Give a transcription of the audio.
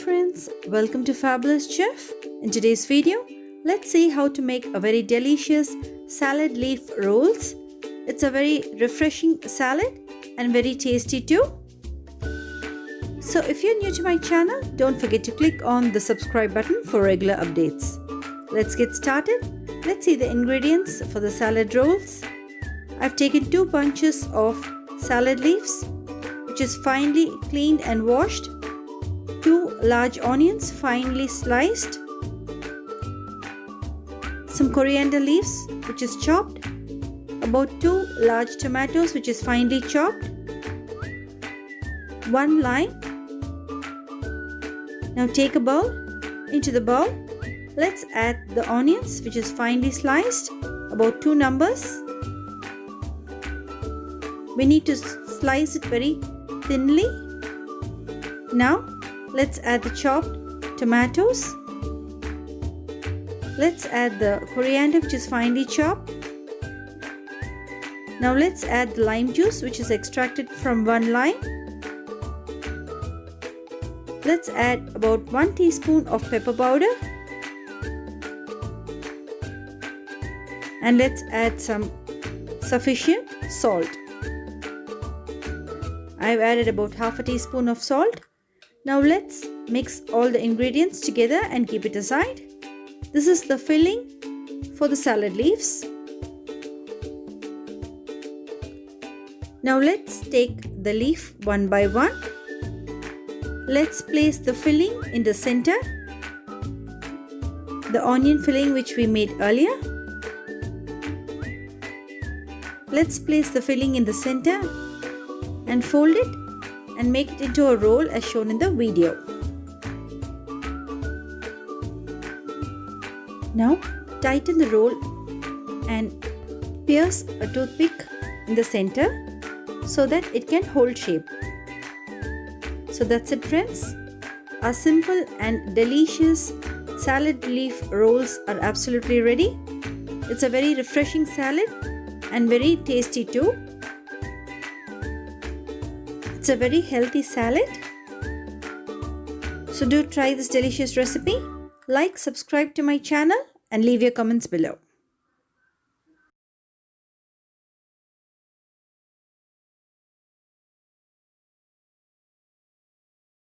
friends, welcome to Fabulous Chef. In today's video, let's see how to make a very delicious salad leaf rolls. It's a very refreshing salad and very tasty too. So if you're new to my channel, don't forget to click on the subscribe button for regular updates. Let's get started. Let's see the ingredients for the salad rolls. I've taken 2 bunches of salad leaves, which is finely cleaned and washed, 2 large onions finely sliced, some coriander leaves which is chopped, about 2 large tomatoes which is finely chopped, 1 lime. Now take a bowl. Into the bowl, let's add the onions which is finely sliced, about 2 numbers. We need to slice it very thinly. Now let's add the chopped tomatoes. Let's add the coriander which is finely chopped. Now let's add the lime juice which is extracted from 1 lime. Let's add about 1 teaspoon of pepper powder. And let's add some sufficient salt. I've added about half a teaspoon of salt. Now let's mix all the ingredients together and keep it aside. This is the filling for the salad leaves. Now let's take the leaf one by one. Let's place the filling in the center, the onion filling which we made earlier. Let's place the filling in the center and fold it and make it into a roll as shown in the video. Now tighten the roll and pierce a toothpick in the center so that it can hold shape. So that's it friends. Our simple and delicious salad leaf rolls are absolutely ready. It's a very refreshing salad and very tasty too. It's a very healthy salad. So do try this delicious recipe. Like, subscribe to my channel and leave your comments below.